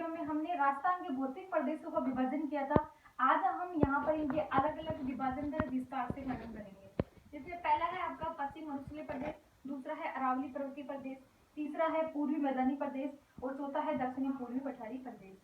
Video में हमने राजस्थान के भौतिक प्रदेशों का विभाजन किया था। आज हम यहाँ पर इनके अलग अलग विभाजन का विस्तार से वर्णन करेंगे। जिसमें पहला है आपका पश्चिम मरुस्थलीय प्रदेश, दूसरा है अरावली पर्वतीय प्रदेश, तीसरा है पूर्वी मैदानी प्रदेश और चौथा है दक्षिणी पूर्वी पठारी प्रदेश।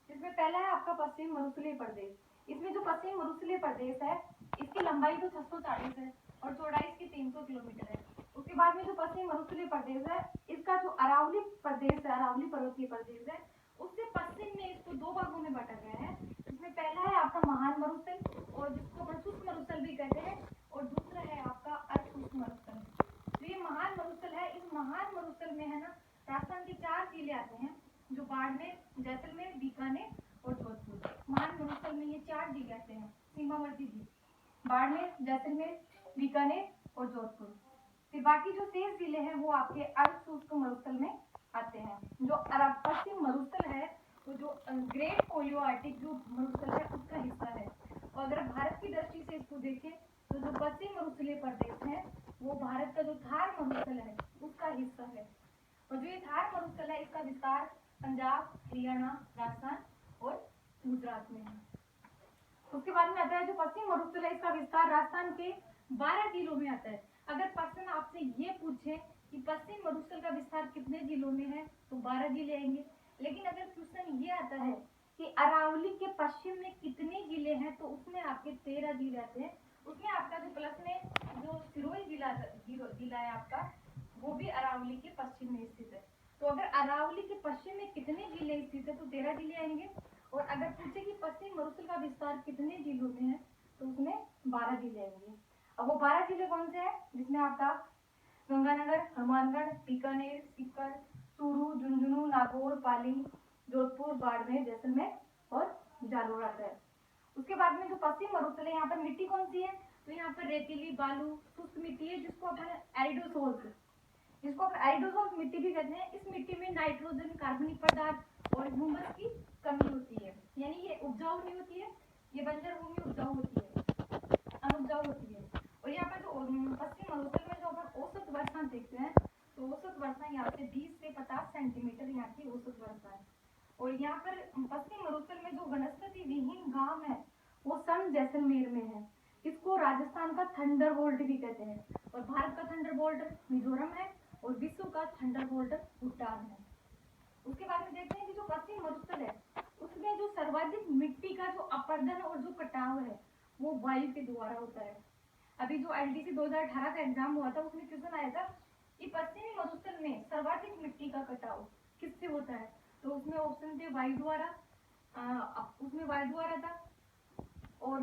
जिसमें पहला है आपका पश्चिम मरुस्थलीय प्रदेश। इसमें जो पश्चिम मरुस्थलीय प्रदेश है इसकी लंबाई तो 640 है और चौड़ाई इसकी 300 किलोमीटर है। उसके बाद में जो पश्चिम मरुस्थलीय प्रदेश है इसका जो अरावली प्रदेश है, अरावली पर्वतीय प्रदेश है, उससे पश्चिम में इसको दो भागों में बांटा गया है। इसमें पहला है आपका महान मरुस्थल और जिसको अपन शुष्क मरुस्थल भी कहते हैं, और दूसरा है आपका अर्ध शुष्क मरुस्थल। तो ये महान मरुस्थल है। इस महान मरुस्थल में है ना राजस्थान के 4 जिले आते हैं, जो बाड़मेर, जैसलमेर, बीकानेर और जोधपुर। महान मरुस्थल में ये 4 जिले आते हैं, सीमावर्ती जिले बाड़मेर, जैसलमेर, बीकानेर और जोधपुर। फिर बाकी जो शेष जिले हैं वो आपके अर्ध शुष्क मरुस्थल में आते हैं। जो पश्चिम मरुस्थल है वो जो ग्रेट ओलियो आर्टिक जो मरुस्थल है उसका हिस्सा है। और अगर भारत की दृष्टि से इसको देखें तो जो पश्चिम मरुस्थलीय प्रदेश है वो भारत का जो थार मरुस्थल है उसका हिस्सा है। और जो ये थार मरुस्थल है इसका विस्तार पंजाब, हरियाणा, राजस्थान और गुजरात में है। उसके बाद में आता है जो पश्चिम मरुस्थल है इसका विस्तार राजस्थान के 12 जिलों में आता है। अगर पर्सन आपसे ये पूछे कि पश्चिम मरुस्थल का विस्तार कितने जिलों में है तो 12 जिले आएंगे। लेकिन अगर क्वेश्चन ये आता है कि अरावली के पश्चिम में कितने जिले हैं तो उसमें आपके 13 जिले आते हैं। उसमें आपका जो प्लस में जो सिरोही जिला है आपका वो भी अरावली के पश्चिम में स्थित है। तो अगर अरावली के पश्चिम में कितने जिले स्थित है तो 13 जिले आएंगे। और अगर पूछे कि पश्चिम मरुस्थल का विस्तार कितने जिलों में है तो उसमें 12 जिले आएंगे। अब वो 12 जिले कौन से हैं जिसमें आपका गंगानगर, हनुमानगढ़, बीकानेर, सीकर, चूरू, झुंझुनू, नागौर, पाली, जोधपुर, बाड़मेर, जैसलमेर और जालोर आता है। उसके बाद में जो पश्चिम मरुस्थल है यहाँ पर मिट्टी कौन सी है तो यहाँ पर रेतीली, बालू, शुष्क मिट्टी है जिसको अपन एरिडोसोल मिट्टी भी कहते हैं। इस मिट्टी में नाइट्रोजन, कार्बनिक पदार्थ और ह्यूमस की कमी होती है, यानी ये उपजाऊ नहीं होती है, ये बंजर भूमि उपजाऊ होती है, अनुपजाऊ होती है। और यहाँ पर जो पश्चिम मरुस्थल में जो अपन औसत वर्षा देखते हैं तो औसत वर्षा यहाँ पे 20 से 50 सेंटीमीटर यहाँ की औसत वर्षा है। और यहाँ पर पश्चिम मरुस्थल में जो वनस्पति विहीन गांव है वो सन जैसलमेर में है। इसको राजस्थान का थंडरबोल्ट भी कहते हैं। और भारत का थंडरबोल्ट मिजोरम है और विश्व का थंडरबोल्ट भूटान है। उसके बाद में देखते हैं कि जो पश्चिम मरुस्थल है उसमें जो सर्वाधिक मिट्टी का जो अपरदन और जो कटाव है वो वायु के द्वारा होता है। अभी जो एलडीसी 2018 का एग्जाम हुआ था उसमें क्वेश्चन आया था कि पश्चिमी मरुस्थल में सर्वाधिक मिट्टी का कटाव किससे होता है तो उसमें ऑप्शन थे वायु द्वारा, उसमें वायु द्वारा था और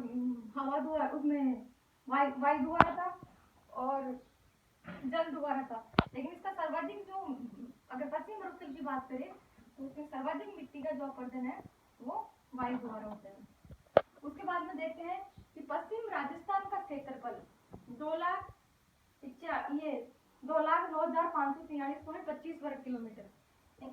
हवा द्वारा, उसमें वायु द्वारा था और जल द्वारा था। लेकिन इसका सर्वाधिक जो अगर पश्चिम मरुस्थल की बात करें तो उसमें सर्वाधिक मिट्टी का जो अपरदन है वो वायु द्वारा होता है। उसके बाद में देखते हैं कि पश्चिम राजस्थान का क्षेत्रफल 2,09,543.25 वर्ग किलोमीटर।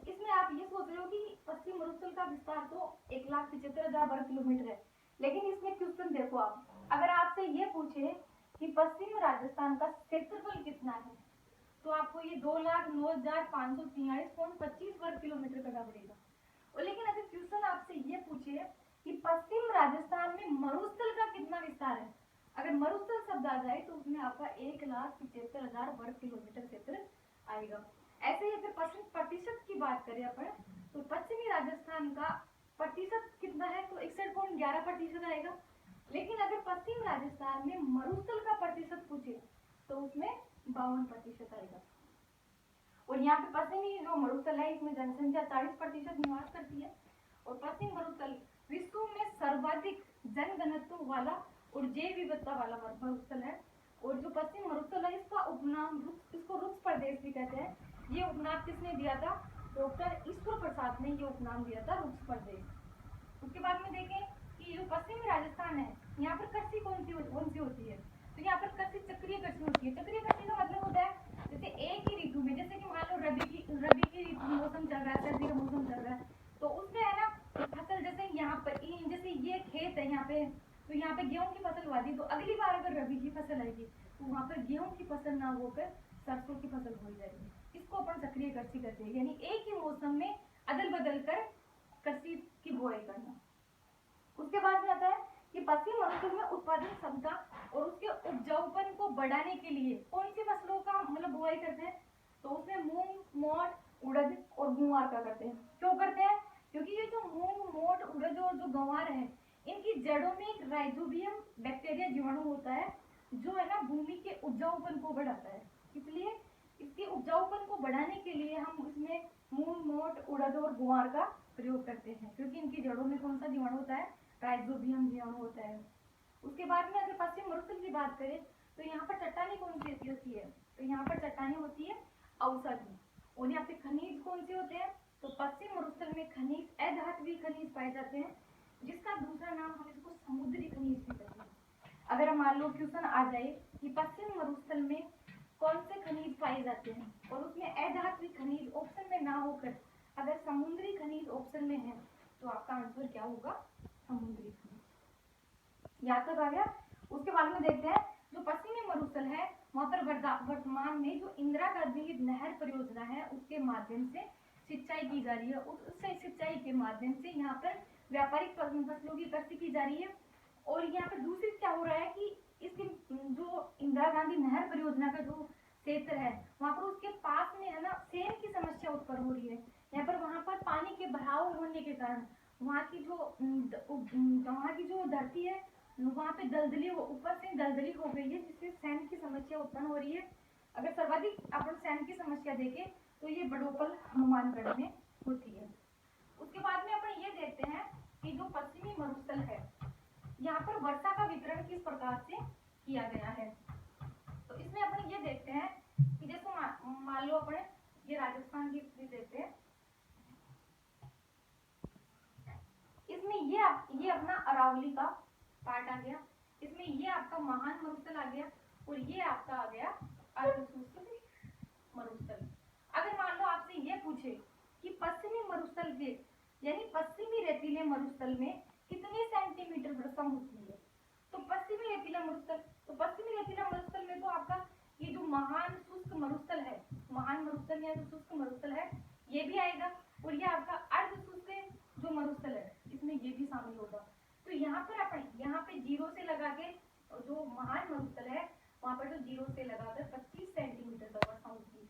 इसमें आप ये सोच रहे हो कि पश्चिम मरुस्थल का विस्तार तो 1,75,000 वर्ग किलोमीटर है। लेकिन इसमें क्वेश्चन देखो आप, अगर आपसे ये पूछे कि पश्चिम राजस्थान का क्षेत्रफल कितना है तो आपको ये 2,09,543.25 वर्ग किलोमीटर करना पड़ेगा। और लेकिन अगर क्वेश्चन आपसे ये पूछे कि पश्चिम राजस्थान में मरुस्थल का कितना विस्तार है, अगर मरुस्थल शब्द आ जाए तो उसमें आपका 1,75,000 वर्ग किलोमीटर क्षेत्र आएगा। ऐसे ही अगर प्रतिशत की बात करें अपन तो पश्चिमी राजस्थान का प्रतिशत कितना है तो 61.11% आएगा। लेकिन अगर पश्चिम राजस्थान में मरुस्थल का प्रतिशत पूछे तो उसमें 52% आएगा। और यहाँ पे पश्चिमी जो मरुस्थल है इसमें जनसंख्या 40% निवास करती है। और पश्चिम मरुस्थल विश्व में सर्वाधिक जनघनत्व वाला और जैव विविधता वाला मरुस्थल है। और जो पश्चिम मरुस्थल है इसका उपनाम इसको रुक्ष प्रदेश भी कहते हैं। ये उपनाम किसने दिया था, डॉक्टर ईश्वर प्रसाद ने ये उपनाम दिया था, रुक्ष प्रदेश। उसके बाद में देखें कि जो पश्चिमी राजस्थान है यहाँ पर कृषि कौन सी होती है तो यहाँ पर कृषि चक्रीय कृषि होती है। चक्रीय कृषि का मतलब होता है जैसे एक ही ऋतु में, जैसे कि मान लो रबी की मौसम चल रहा है, सर्दी का मौसम चल रहा है तो उसमें है ना फसल, जैसे यहाँ पर जैसे ये खेत है यहाँ पे तो यहाँ पे गेहूं की फसल हुआ थी तो अगली बार अगर रबी की फसल आएगी तो वहाँ पर गेहूं की फसल ना होकर सरसों की फसल हो जाएगी। इसको अपन चक्रीय कृषि कहते हैं, यानी एक ही मौसम में अदल बदल कर कृषि की बुआई करना। उसके बाद में आता है कि पश्चिमी मरुस्थल में उत्पादन क्षमता और उसके उपजाऊपन को बढ़ाने के लिए कौन सी फसलों का मतलब बुआई करते हैं, तो उसमें मूंग, मोठ, उड़द और गुआर का करते हैं। क्यों करते हैं, क्योंकि ये जो मूंग, मोठ, उड़द और जो गंवार है, इनकी जड़ों में एक राइजोबियम बैक्टीरिया जीवाणु होता है जो है ना भूमि के उपजाऊपन को बढ़ाता है। इसलिए इसके उपजाऊपन को बढ़ाने के लिए हम इसमें मूंग, मोठ, उड़द और गुआर का प्रयोग करते हैं, क्योंकि इनकी जड़ों में कौन सा जीवाणु होता है, राइजोबियम जीवाणु होता है। उसके बाद में अगर पश्चिम मरुस्थल की बात करें तो यहाँ पर चट्टानी कौन सी होती है, तो यहाँ पर चट्टानी होती है अवसा की। और यहाँ पे खनिज कौन से होते हैं, तो पश्चिम मरुस्थल में खनिज अधात्विक खनिज पाए जाते हैं, जिसका दूसरा नाम हम इसको समुद्री खनिज भी कहते हैं। अगर हम मान लो क्वेश्चन आ जाए कि पश्चिम मरुस्थल में कौन से खनिज पाए जाते हैं और उसमें अधात्विक खनिज ऑप्शन में ना होकर अगर समुद्री खनिज ऑप्शन में है, तो आपका आंसर क्या होगा, समुद्री खनिज। याद तक आ गया। उसके बाद में देखते हैं जो पश्चिमी मरुस्थल है वहां पर वर्तमान में जो इंदिरा गांधी नहर परियोजना है उसके माध्यम से सिंचाई की जा रही है। उस सिंचाई के माध्यम से यहाँ पर व्यापारिक फसलों की कृषि की जा रही है। और यहाँ पर दूसरी क्या हो रहा है कि इसकी जो इंदिरा गांधी नहर परियोजना का जो क्षेत्र है वहाँ पर उसके पास में है ना सेम की समस्या उत्पन्न हो रही है। यहाँ पर वहाँ पर पानी के बहाव होने के कारण वहाँ की जो धरती है वहाँ पे दलदली ऊपर से दलदली हो गई है, जिससे सैंड की समस्या उत्पन्न हो रही है। अगर सर्वाधिक अपन सैंड की समस्या देखें तो ये बड़ोपल हनुमानगढ़ में होती है। उसके बाद में अपन ये देखते हैं कि जो पश्चिमी मरुस्थल है यहाँ पर वर्षा का वितरण किस प्रकार से किया गया है। तो इसमें अपन ये देखते हैं कि जैसे मान लो अपन ये राजस्थान की स्थिति देखते हैं, इसमें ये अपना अरावली का पार्ट आ गया, इसमें ये आपका महान मरुस्थल आ गया और ये आपका आ गया अर्धशुष्क मरुस्थल। अगर मान लो आपसे ये पूछे कि पश्चिमी मरुस्थल के यानी पश्चिमी रेतीले मरुस्थल में कितने सेंटीमीटर वर्षा होती है, तो पश्चिमी रेतीला मरुस्थल में तो आपका ये जो महान शुष्क मरुस्थल है, महान मरुस्थल या जो शुष्क मरुस्थल है ये भी आएगा और ये आपका अर्धशुष्क जो मरुस्थल है इसमें ये भी शामिल होगा। तो यहाँ पर अपन यहाँ पे जीरो से लगा के जो महान मरुस्थल है वहां पर जो जीरो से लगाकर 25 सेंटीमीटर तक वर्षा होती है,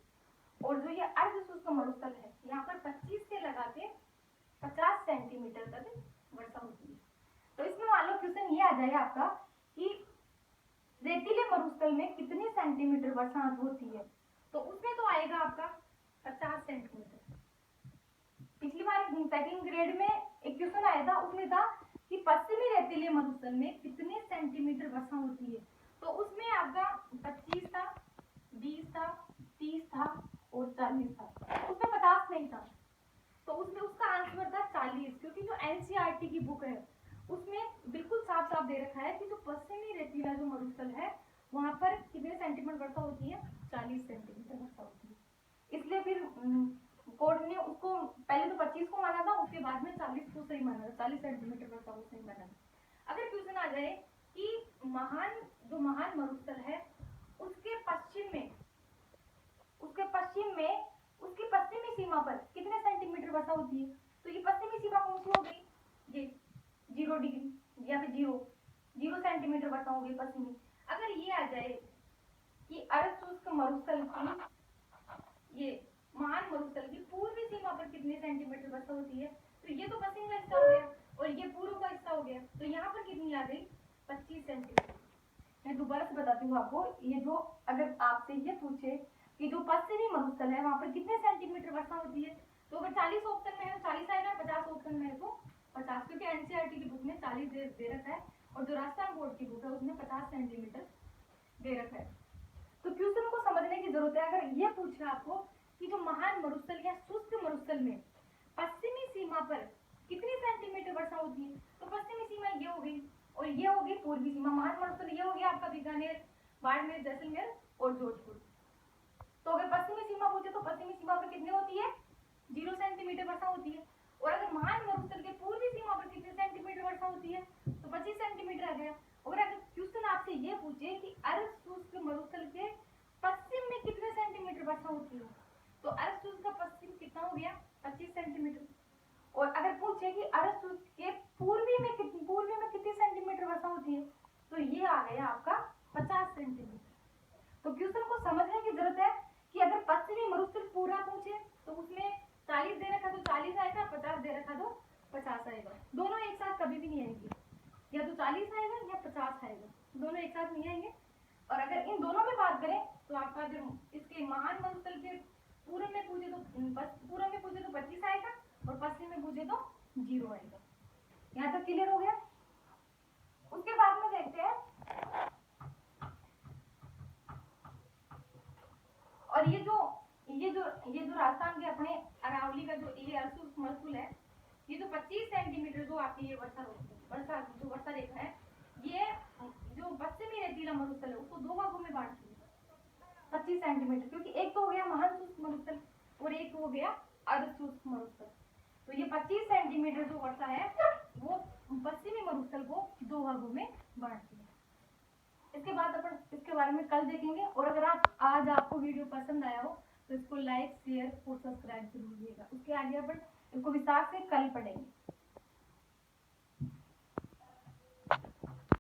और जो ये अर्धशुष्क मरुस्थल है यहाँ पर 25 से लगा के 50 सेंटीमीटर तक वर्षा होती है। तो इसमें मान लो क्वेश्चन ये आ जाएगा आपका कि रेतीले मरुस्थल में कितने सेंटीमीटर वर्षा होती है, तो उसमें तो आएगा आपका 50 सेंटीमीटर। पिछली बार सेकंड ग्रेड में एक क्वेश्चन आया था, उसमें था कि पश्चिमी रेतीले मरुस्थल में कितने सेंटीमीटर वर्षा होती है, तो उसमें आपका 25 था, 20 था, 30 था और 40 था, उसमें 50 नहीं था। तो उसमें उसका आंसर था 40, क्योंकि जो एनसीईआरटी की बुक है उसमें बिल्कुल साफ साफ दे रखा है कि जो पश्चिमी रेतीला जो मरुस्थल है वहां पर कितने सेंटीमीटर वर्षा होती है, 40 सेंटीमीटर वर्षा होती है। इसलिए फिर कोर्ट ने उसको पहले तो 25 को माना था, उसके बाद में 40 को सही माना था, 40 सेंटीमीटर वर्षा को सही माना था। अगर क्वेश्चन आ जाए कि महान मरुस्थल है उसके पश्चिम में उसकी पश्चिमी सीमा पर कितने सेंटीमीटर वर्षा होती है, तो ये पश्चिमी सीमा कौन सी हो गई, ये 0 डिग्री या फिर 0 सेंटीमीटर वर्षा हो गई पश्चिमी। अगर ये आ जाए कि अर्धशुष्क मरुस्थल की ये महान मरुस्थल की पूर्वी सीमा पर कितने सेंटीमीटर वर्षा होती है, तो ये तो पश्चिम का हिस्सा हो गया और ये पूर्व का हिस्सा हो गया, तो यहाँ पर कितनी आ गई, 25 सेंटीमीटर। मैं दोबारा से बताती हूँ आपको, ये जो अगर आपसे ये पूछे कि जो पश्चिमी मरुस्थल है वहां पर कितने सेंटीमीटर वर्षा होती है, तो अगर 40 ऑप्शन में है तो 40 आएगा, 50 ऑप्शन में है तो 50, क्योंकि एनसीईआरटी की बुक में 40 दे रखा है और जो राजस्थान बोर्ड की बुक है उसमें 50 सेंटीमीटर दे रखा है। तो क्वेश्चन को समझने की जरूरत है। अगर ये पूछे आपको कि जो महान मरुस्थल या शुष्क मरुस्थल में पश्चिमी सीमा पर कितनी सेंटीमीटर वर्षा होती है, तो पश्चिमी सीमा ये हो गई और ये हो गई पूर्वी सीमा। महान मरुस्थल ये हो गया आपका बीकानेर, बाड़मेर, जैसलमेर और जोधपुर। तो अगर पश्चिमी सीमा पूछे तो पश्चिमी सीमा पर कितनी होती है, 0 सेंटीमीटर वर्षा होती है। और अगर महान मरुस्थल के पूर्वी सीमा पर कितने सेंटीमीटर वर्षा होती है, तो 25 सेंटीमीटर आ गया। और अगर क्वेश्चन आपसे ये पूछे कि अर्धशुष्क मरुस्थल के पश्चिम में कितने सेंटीमीटर वर्षा होती है, तो अर्धशुष्क का पश्चिम कितना हो गया, 25 सेंटीमीटर। और अगर पूछे कि दे रखा तो 50 आएगा। दोनों एक साथ कभी भी नहीं आएंगे, या तो 40 आएगा या 50 आएगा, दोनों एक साथ नहीं आएंगे। और अगर इन दोनों में बात करें तो आपका जो इसके महान मरुस्थल के पूर्व में पूछे तो पूर्व में पूछे तो 25 आएगा और पश्चिम में पूछे तो 0 आएगा। यहाँ तक क्लियर हो गया। उसके बाद में देखते हैं, और ये जो राजस्थान के अपने अरावली का जो ये अर्धशुष्क मरुस्थल है, ये जो 25 सेंटीमीटर जो आपकी ये वर्षा रेखा है, ये जो पश्चिमी रेतीला मरुस्थल है उसको दो भागों में बांटती है 25 सेंटीमीटर, क्योंकि एक तो हो गया महान शुष्क मरुस्थल और एक हो गया अर्धशुष्क मरुस्थल। तो ये 25 सेंटीमीटर जो वर्षा है वो पश्चिमी मरुस्थल को दो भागों में बांटती है। इसके बाद अपन इसके बारे में कल देखेंगे। और अगर आज आपको वीडियो पसंद आया हो तो इसको लाइक, शेयर और सब्सक्राइब जरूर कीजिएगा। उसके आगे अपन इसको विस्तार से कल पढ़ेंगे।